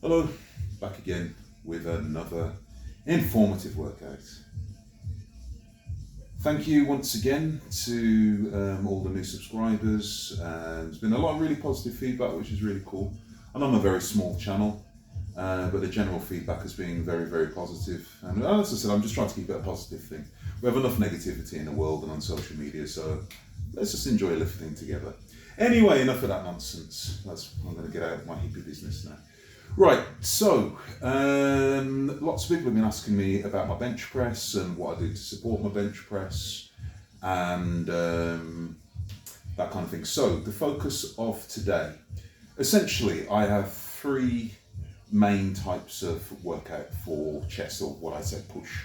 Hello, back again with another informative workout. Thank you once again to all the new subscribers. There's been a lot of really positive feedback, which is really cool. And I'm a very small channel, but the general feedback has been very, very positive. And as I said, I'm just trying to keep it a positive thing. We have enough negativity in the world and on social media, so let's just enjoy lifting together. Anyway, enough of that nonsense. I'm going to get out of my hippie business now. Right, so lots of people have been asking me about my bench press and what I do to support my bench press and that kind of thing. So the focus of today, essentially I have three main types of workout for chest, or what I say push.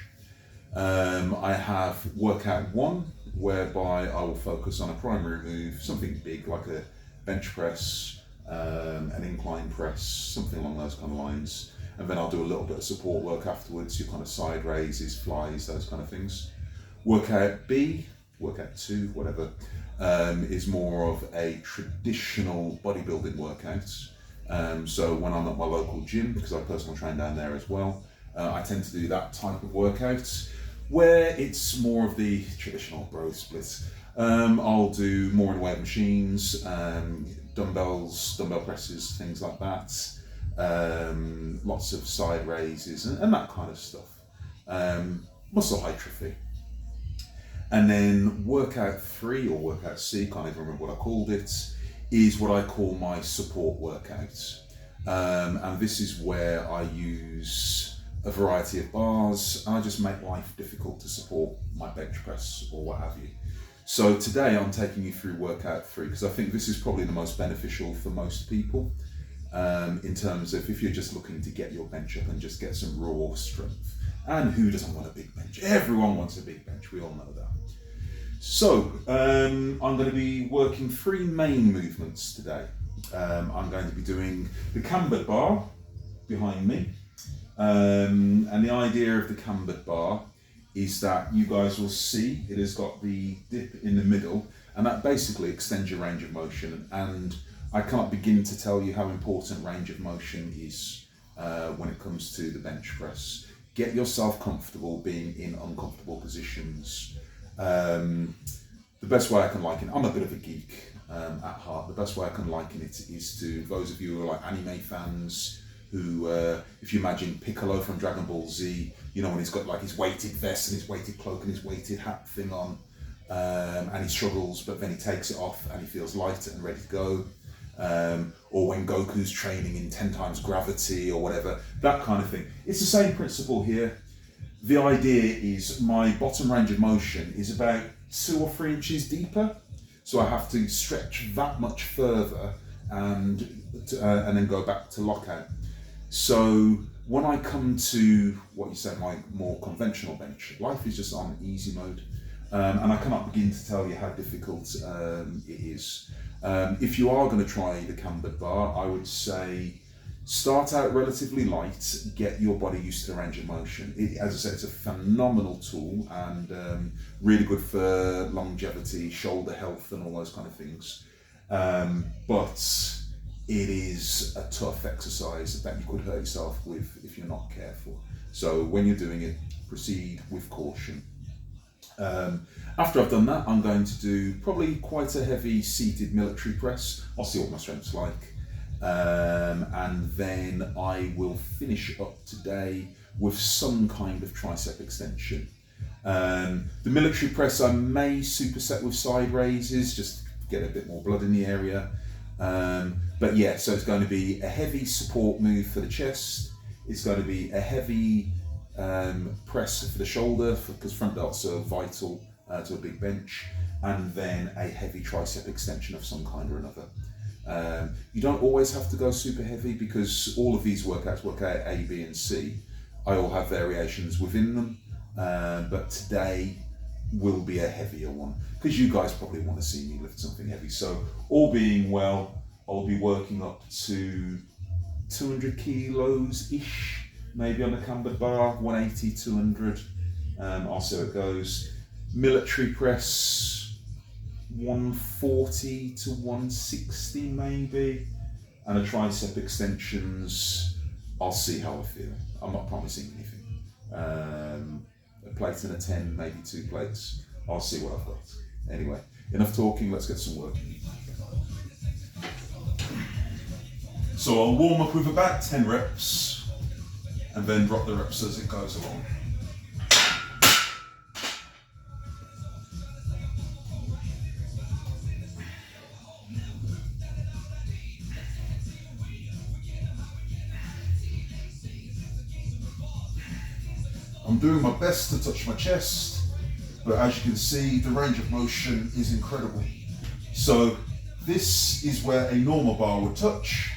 I have workout one, whereby I will focus on a primary move, something big like a bench press, an incline press, something along those kind of lines, and then I'll do a little bit of support work afterwards, your kind of side raises, flies, those kind of things. Workout B, workout two, whatever, is more of a traditional bodybuilding workout. So when I'm at my local gym, because I personal train down there as well, I tend to do that type of workout where it's more of the traditional bro splits. I'll do more in the way of machines, dumbbells, dumbbell presses, things like that, lots of side raises and that kind of stuff, muscle hypertrophy. And then workout three, or workout C, can't even remember what I called it, is what I call my support workouts. And this is where I use a variety of bars, and I just make life difficult to support my bench press or what have you. So today I'm taking you through workout three, because I think this is probably the most beneficial for most people, in terms of if you're just looking to get your bench up and just get some raw strength. And who doesn't want a big bench? Everyone wants a big bench, we all know that. So I'm going to be working three main movements today. I'm going to be doing the cambered bar behind me. And the idea of the cambered bar is that you guys will see it has got the dip in the middle, and that basically extends your range of motion. And I can't begin to tell you how important range of motion is when it comes to the bench press. Get yourself comfortable being in uncomfortable positions. The best way I can liken it, I'm a bit of a geek at heart, the best way I can liken it is to those of you who are like anime fans, who, if you imagine Piccolo from Dragon Ball Z, you know, when he's got like his weighted vest and his weighted cloak and his weighted hat thing on, and he struggles, but then he takes it off and he feels lighter and ready to go. Or when Goku's training in 10 times gravity or whatever, that kind of thing. It's the same principle here. The idea is my bottom range of motion is about 2 or 3 inches deeper, so I have to stretch that much further and then go back to lockout. So when I come to what you say, my more conventional bench, life is just on easy mode, and I cannot begin to tell you how difficult it is. If you are going to try the cambered bar, I would say start out relatively light, get your body used to the range of motion. As I said, it's a phenomenal tool and really good for longevity, shoulder health and all those kind of things. But it is a tough exercise that you could hurt yourself with if you're not careful. So when you're doing it, proceed with caution. After I've done that, I'm going to do probably quite a heavy seated military press. I'll see what my strength's like. And then I will finish up today with some kind of tricep extension. The military press I may superset with side raises, just to get a bit more blood in the area. But yeah, so it's going to be a heavy support move for the chest. It's going to be a heavy press for the shoulder, because front delts are vital to a big bench, and then a heavy tricep extension of some kind or another. You don't always have to go super heavy, because all of these workouts, workout A, B and C, I all have variations within them, but today will be a heavier one, because you guys probably want to see me lift something heavy. So all being well, I'll be working up to 200 kilos-ish, maybe on the cambered bar, 180, 200. I'll see how it goes. Military press, 140 to 160 maybe, and a tricep extensions I'll see how I feel. I'm not promising anything. A plate and a 10, maybe 2 plates. I'll see what I've got. Anyway, enough talking, let's get some work. So I'll warm up with about 10 reps and then drop the reps as it goes along. I'm doing my best to touch my chest, but as you can see, the range of motion is incredible. So this is where a normal bar would touch.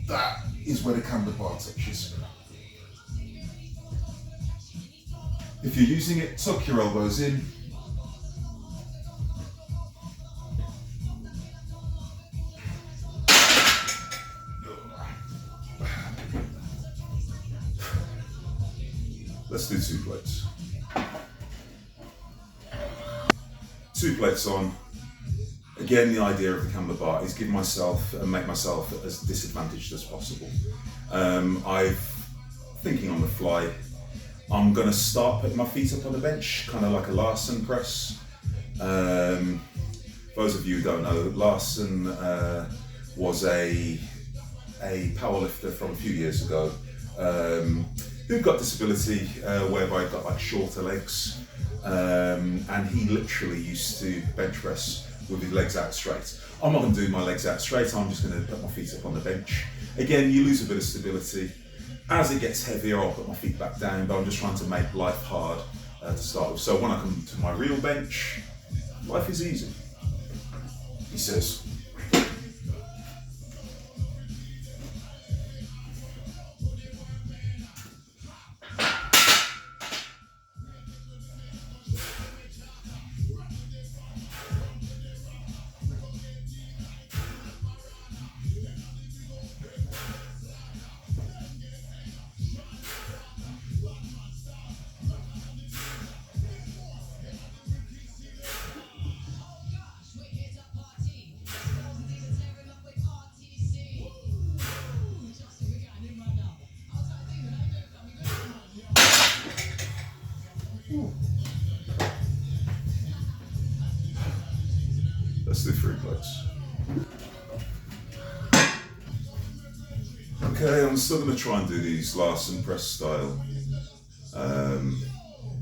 That is where the cambered bar touches. If you're using it, tuck your elbows in. Let's do 2 plates. 2 plates on. Again, the idea of the cambered bar is give myself and make myself as disadvantaged as possible. I'm thinking on the fly. I'm going to start putting my feet up on the bench, kind of like a Larsen press. Those of you who don't know, Larsen was a powerlifter from a few years ago who got disability whereby he got like shorter legs, and he literally used to bench press with his legs out straight. I'm not going to do my legs out straight, I'm just going to put my feet up on the bench. Again, you lose a bit of stability. As it gets heavier, I'll put my feet back down, but I'm just trying to make life hard to start with. So when I come to my real bench, life is easy, he says. Let's do 3 plates. Okay, I'm still going to try and do these Larsen press style.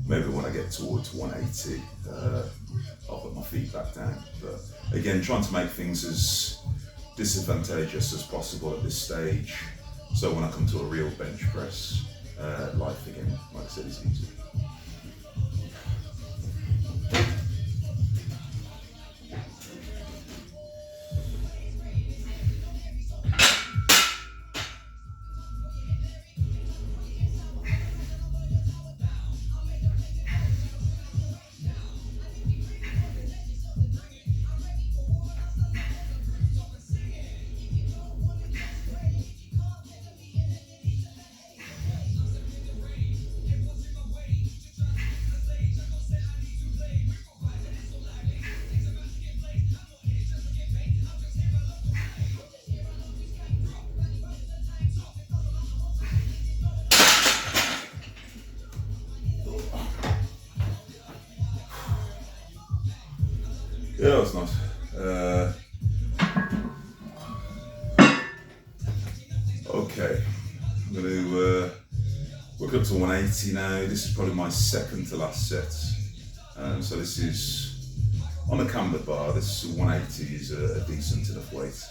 Maybe when I get towards 180, I'll put my feet back down. But again, trying to make things as disadvantageous as possible at this stage. So when I come to a real bench press, life again, like I said, is easy. Yeah, that was nice. Okay, I'm going to work up to 180 now. This is probably my second to last set. So this is on a cambered bar. This 180 is a decent enough weight.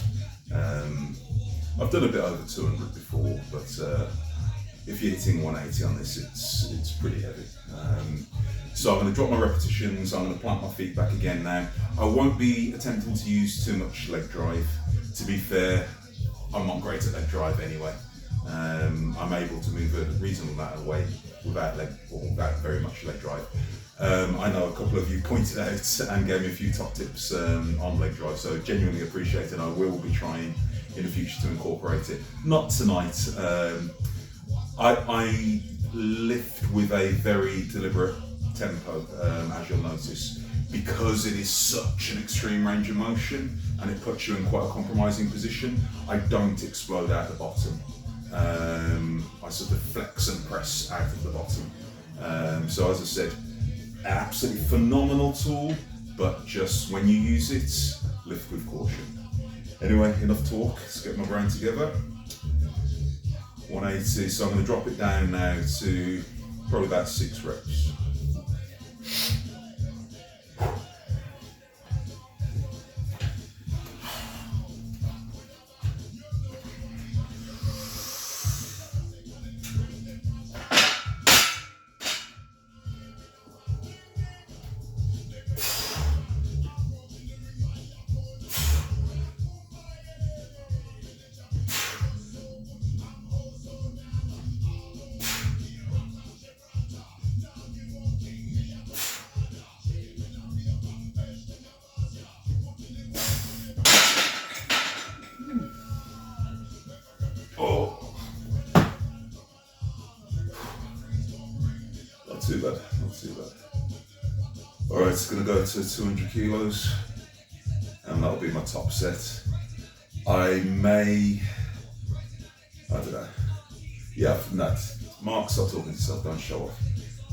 I've done a bit over 200 before, but if you're hitting 180 on this, it's pretty heavy. So I'm going to drop my repetitions, I'm going to plant my feet back again now. I won't be attempting to use too much leg drive. To be fair, I'm not great at leg drive anyway. I'm able to move a reasonable amount of weight without very much leg drive. I know a couple of you pointed out and gave me a few top tips on leg drive, so genuinely appreciate it. I will be trying in the future to incorporate it. Not tonight. I lift with a very deliberate tempo, as you'll notice, because it is such an extreme range of motion and it puts you in quite a compromising position. I don't explode out the bottom. I sort of flex and press out of the bottom. So as I said, absolutely phenomenal tool, but just when you use it, lift with caution. Anyway, enough talk, let's get my brain together. 180, so I'm going to drop it down now to probably about 6 reps. Not too bad. Alright, it's going to go to 200 kilos, and that'll be my top set. I don't know. Yeah, no, Mark, stop talking to yourself, don't show off.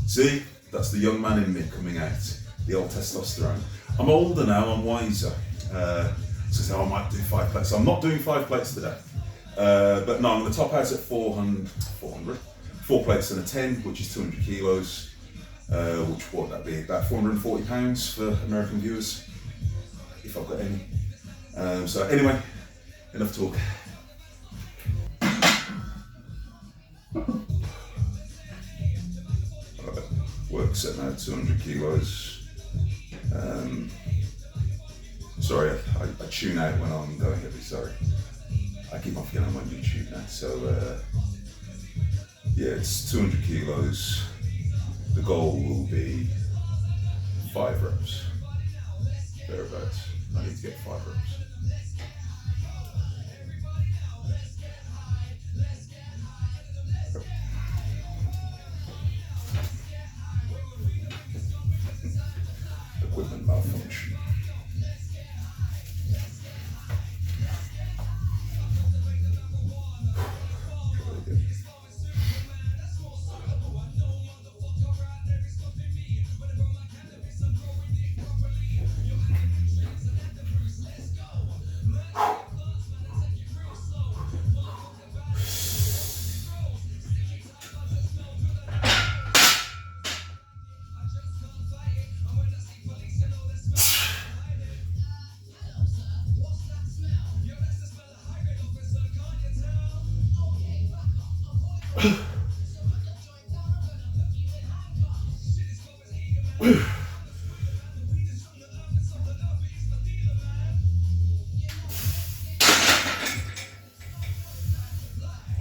See, that's the young man in me coming out, the old testosterone. I'm older now, I'm wiser. So I might do 5 plates. I'm not doing 5 plates today. But no, I'm going to top out at 400. 4 plates and a 10, which is 200 kilos. Which would that be? About 440 pounds for American viewers, if I've got any. So anyway, enough talk. Right, work set now, 200 kilos. Sorry, I tune out when I'm going heavy, sorry. I keep on forgetting I'm on YouTube now, so yeah, it's 200 kilos. The goal will be 5 reps, thereabouts. I need to get 5 reps. Equipment malfunction.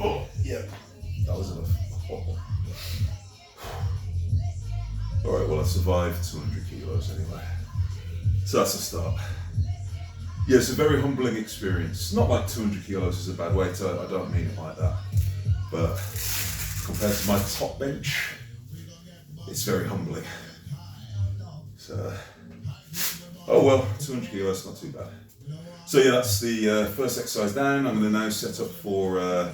Oh, yeah, that was enough. Alright, well I survived 200 kilos anyway. So that's a start. Yeah, it's a very humbling experience. Not like 200 kilos is a bad weight, I don't mean it like that. But compared to my top bench, it's very humbling. So, oh well, 200 kilos, not too bad. So yeah, that's the first exercise down. I'm going to now set up for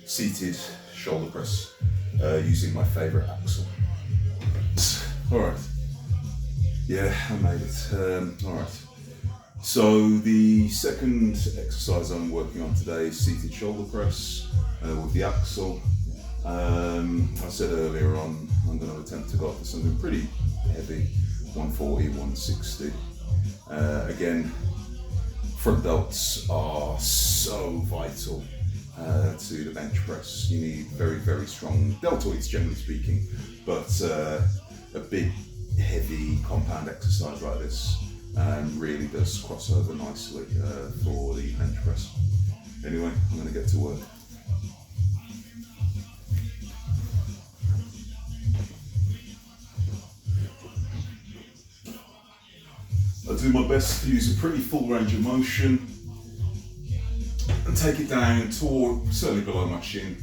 seated shoulder press using my favourite axle. Alright, yeah, I made it. Alright, so the second exercise I'm working on today is seated shoulder press with the axle. I said earlier on, I'm going to attempt to go up to something pretty heavy, 140, 160. Again, front delts are so vital to the bench press. You need very, very strong deltoids, generally speaking, but a big, heavy compound exercise like this really does cross over nicely for the bench press. Anyway, I'm going to get to work. I do my best to use a pretty full range of motion and take it down toward, certainly below my shin,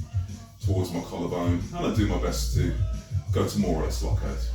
towards my collarbone, and I do my best to go to more or less lockout.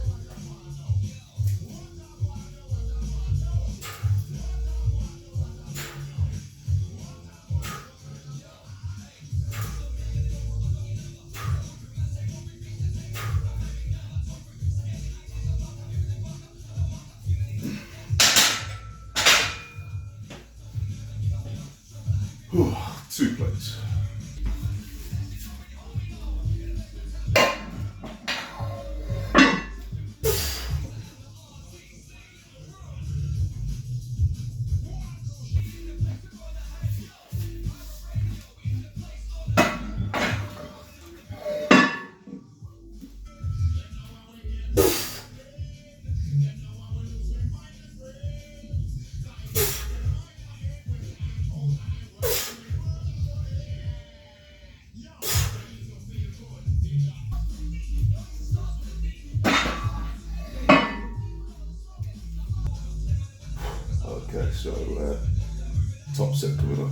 top set coming up.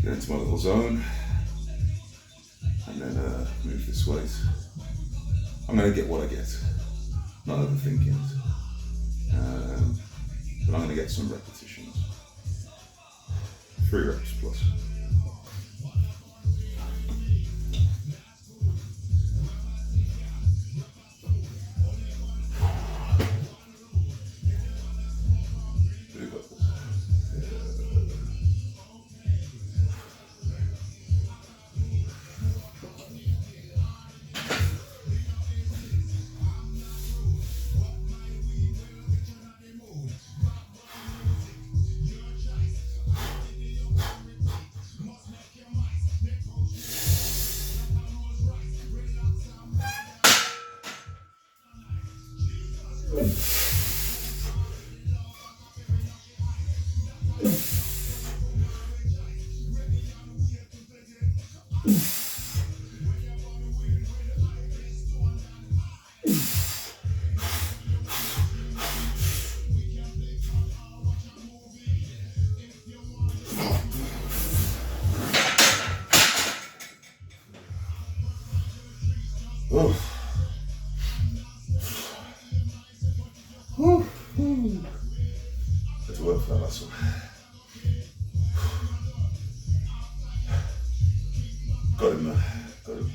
Get into my little zone, and then move this weight. I'm going to get what I get, not overthinking it. But I'm going to get some repetitions. 3 reps plus. Oh. Had to work for that last one. Got him there. Got him.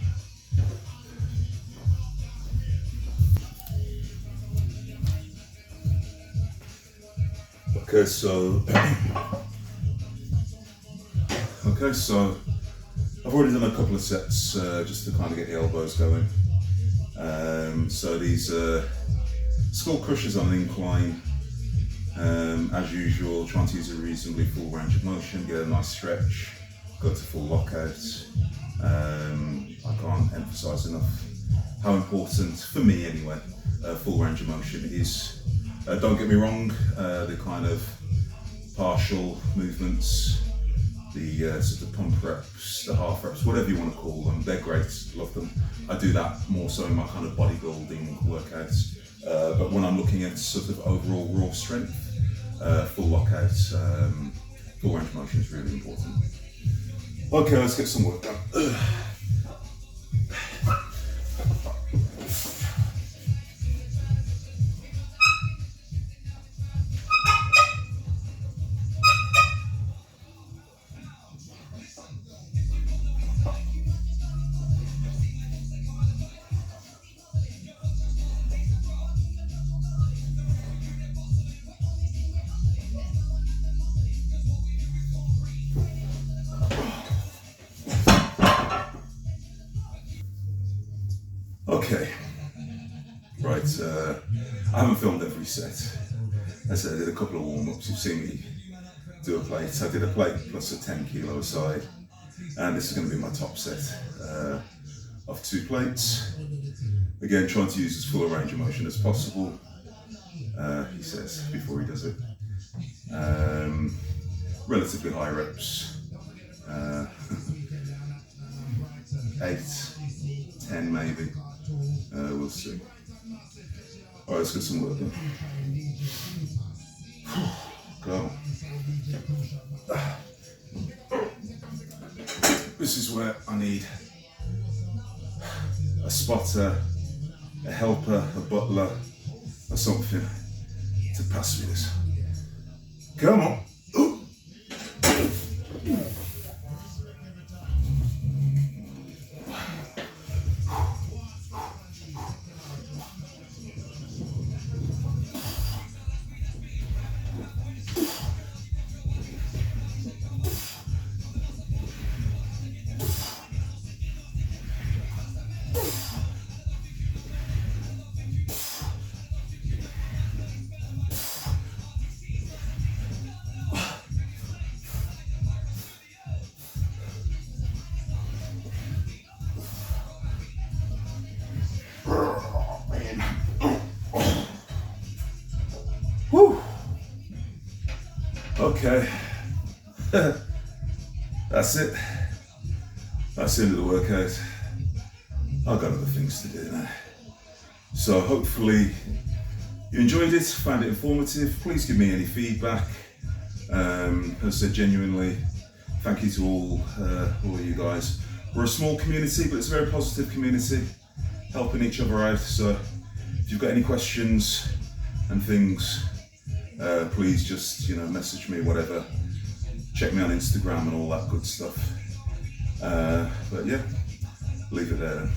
Okay, so I've already done a couple of sets just to kind of get the elbows going. So these skull crushers on an incline, as usual, trying to use a reasonably full range of motion, get a nice stretch, go to full lockout. I can't emphasize enough how important, for me anyway, full range of motion is. Don't get me wrong, the kind of partial movements, the sort of pump reps, the half reps, whatever you want to call them, they're great, love them. I do that more so in my kind of bodybuilding workouts, but when I'm looking at sort of overall raw strength, full lockout, full range of motion is really important. Okay, let's get some work done. Okay, right, I haven't filmed every set. As I said, I did a couple of warm-ups. You've seen me do a plate. I did a plate plus a 10 kilo side, and this is going to be my top set of 2 plates. Again, trying to use as full a range of motion as possible, he says before he does it. Relatively high reps, 8, 10 maybe. We'll see. Alright, let's get some work done. Go. This is where I need a spotter, a helper, a butler, or something to pass me this. Come on. Ooh. Whew. Okay, that's it. That's the end of the workout. I've got other things to do now. So hopefully you enjoyed it, found it informative. Please give me any feedback. As I said, genuinely, thank you to all of you guys. We're a small community, but it's a very positive community, helping each other out. So if you've got any questions and things, please just message me, whatever. Check me on Instagram and all that good stuff. But yeah, leave it there then.